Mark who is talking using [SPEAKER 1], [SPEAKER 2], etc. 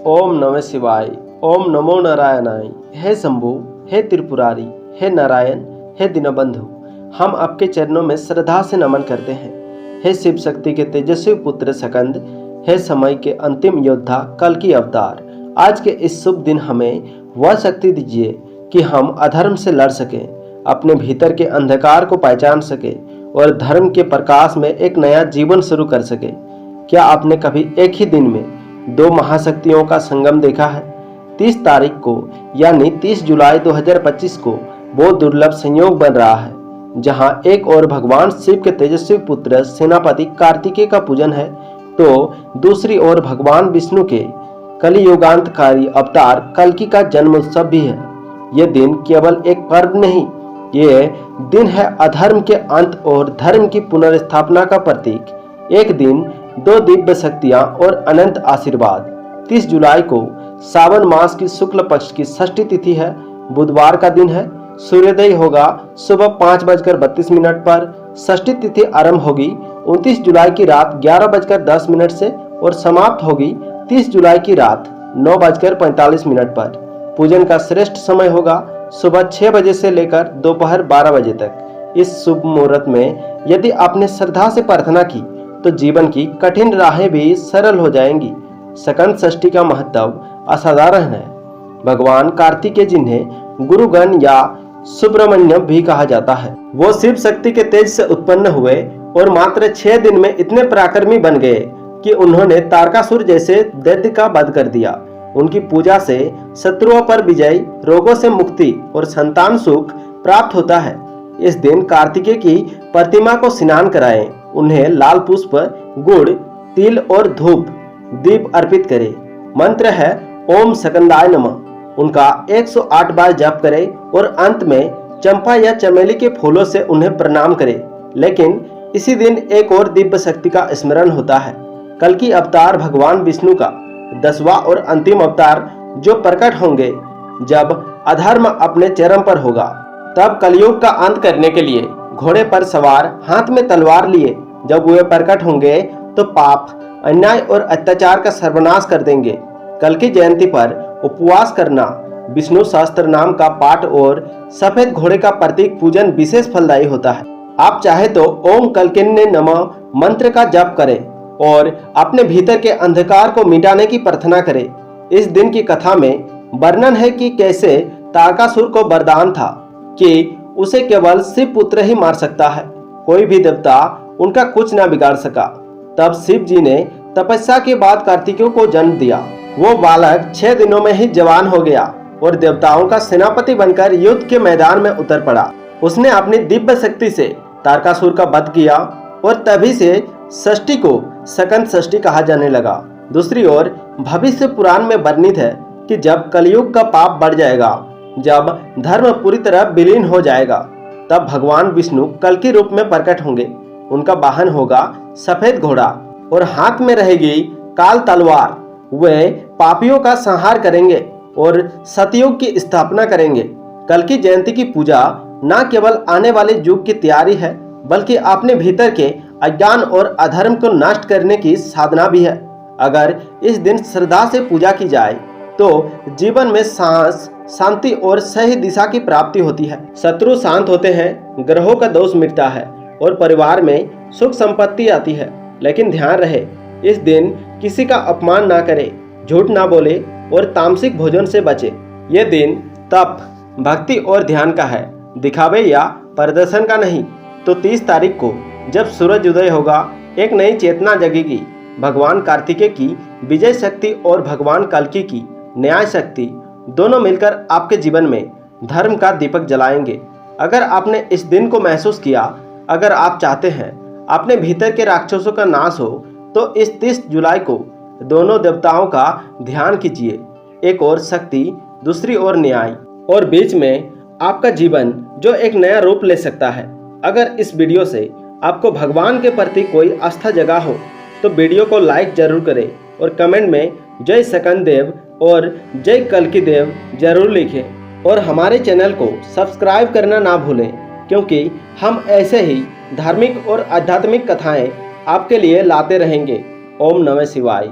[SPEAKER 1] ओम नमः शिवाय। ओम नमो नारायणाय। हे शंभु, हे त्रिपुरारी, हे नारायण, हे दीनबंधु, हम आपके चरणों में श्रद्धा से नमन करते हैं। हे शिव शक्ति के तेजस्वी पुत्र सकंद, हे समय के अंतिम योद्धा कल की अवतार, आज के इस शुभ दिन हमें वह शक्ति दीजिए कि हम अधर्म से लड़ सकें, अपने भीतर के अंधकार को पहचान सके और धर्म के प्रकाश में एक नया जीवन शुरू कर सके। क्या आपने कभी एक ही दिन में दो महाशक्तियों का संगम देखा है? 30 तारीख को यानी 30 जुलाई 2025 को वो दुर्लभ संयोग बन रहा है जहां एक और भगवान शिव के तेजस्वी पुत्र सेनापति कार्तिकेय का पूजन है, तो दूसरी ओर भगवान विष्णु के कलियुगांतकारी अवतार कल्कि का जन्म उत्सव भी है। ये दिन केवल एक पर्व नहीं, ये दिन है अधर्म के अंत और धर्म की पुनर्स्थापना का प्रतीक। एक दिन, दो दिव्य शक्तियां और अनंत आशीर्वाद। 30 जुलाई को सावन मास की शुक्ल पक्ष की षष्ठी तिथि है, बुधवार का दिन है। सूर्योदय होगा सुबह 5:32 पर। षष्ठी तिथि आरंभ होगी 29 जुलाई की रात 11:10 से और समाप्त होगी 30 जुलाई की रात 9:45 पर। पूजन का श्रेष्ठ समय होगा सुबह 6 बजे से लेकर दोपहर 12 बजे तक। इस शुभ मुहूर्त में यदि आपने श्रद्धा से प्रार्थना की तो जीवन की कठिन राहें भी सरल हो जाएंगी। सकंद षष्ठी का महत्व असाधारण है। भगवान कार्तिकेय जिन्हें गुरुगण या सुब्रमण्यम भी कहा जाता है, वो शिव शक्ति के तेज से उत्पन्न हुए और मात्र 6 दिन में इतने पराक्रमी बन गए कि उन्होंने तारकासुर जैसे दैत्य का वध कर दिया। उनकी पूजा से शत्रुओं पर विजय, रोगों से मुक्ति और संतान सुख प्राप्त होता है। इस दिन कार्तिकेय की प्रतिमा को स्नान कराएं, उन्हें लाल पुष्प, गुड़, तिल और धूप दीप अर्पित करें। मंत्र है ओम सकंदाय नमः। उनका 108 बार जप करें और अंत में चंपा या चमेली के फूलों से उन्हें प्रणाम करें। लेकिन इसी दिन एक और दिव्य शक्ति का स्मरण होता है, कल्कि अवतार भगवान विष्णु का 10वां और अंतिम अवतार, जो प्रकट होंगे जब अधर्म अपने चरम पर होगा। तब कलयुग का अंत करने के लिए घोड़े पर सवार, हाथ में तलवार लिए जब वे प्रकट होंगे तो पाप, अन्याय और अत्याचार का सर्वनाश कर देंगे। कल की जयंती पर उपवास करना, विष्णु सहस्त्र नाम का पाठ और सफेद घोड़े का प्रतीक पूजन विशेष फलदायी होता है। आप चाहे तो ओम कल्किन्ने नमः मंत्र का जप करें और अपने भीतर के अंधकार को मिटाने की प्रार्थना करें। इस दिन की कथा में वर्णन है कि कैसे तारकासुर को वरदान था कि उसे केवल शिव पुत्र ही मार सकता है, कोई भी देवता उनका कुछ न बिगाड़ सका। तब शिव जी ने तपस्या के बाद कार्तिकेय को जन्म दिया। वो बालक 6 दिनों में ही जवान हो गया और देवताओं का सेनापति बनकर युद्ध के मैदान में उतर पड़ा। उसने अपनी दिव्य शक्ति से तारकासुर का वध किया और तभी से षष्ठी को सकंद षष्ठी कहा जाने लगा। दूसरी ओर भविष्य पुराण में वर्णित है कि जब कलयुग का पाप बढ़ जाएगा, जब धर्म पूरी तरह विलीन हो जाएगा, तब भगवान विष्णु कल के रूप में प्रकट होंगे। उनका वाहन होगा सफेद घोड़ा और हाथ में रहेगी काल तलवार। वे पापियों का संहार करेंगे और सतयुग की स्थापना करेंगे। कल की जयंती की पूजा न केवल आने वाले युग की तैयारी है, बल्कि अपने भीतर के अज्ञान और अधर्म को नष्ट करने की साधना भी है। अगर इस दिन श्रद्धा से पूजा की जाए तो जीवन में सांस, शांति और सही दिशा की प्राप्ति होती है। शत्रु शांत होते हैं, ग्रहों का दोष मिटता है और परिवार में सुख संपत्ति आती है। लेकिन ध्यान रहे, इस दिन किसी का अपमान ना करे, झूठ ना बोले और तामसिक भोजन से बचे। ये दिन तप, भक्ति और ध्यान का है, दिखावे या प्रदर्शन का नहीं। तो 30 तारीख को जब सूरज उदय होगा, एक नई चेतना जगेगी। भगवान कार्तिकेय की विजय शक्ति और भगवान कल्कि की न्याय शक्ति दोनों मिलकर आपके जीवन में धर्म का दीपक जलाएंगे। अगर आपने इस दिन को महसूस किया, अगर आप चाहते हैं अपने भीतर के राक्षसों का नाश हो, तो इस 30 जुलाई को दोनों देवताओं का ध्यान कीजिए। एक और शक्ति, दूसरी ओर न्याय, और बीच में आपका जीवन जो एक नया रूप ले सकता है। अगर इस वीडियो से आपको भगवान के प्रति कोई आस्था जगा हो तो वीडियो को लाइक जरूर करें और कमेंट में जय सकंद देव और जय कल्कि देव जरूर लिखें। और हमारे चैनल को सब्सक्राइब करना ना भूलें, क्योंकि हम ऐसे ही धार्मिक और आध्यात्मिक कथाएं आपके लिए लाते रहेंगे। ओम नमः शिवाय।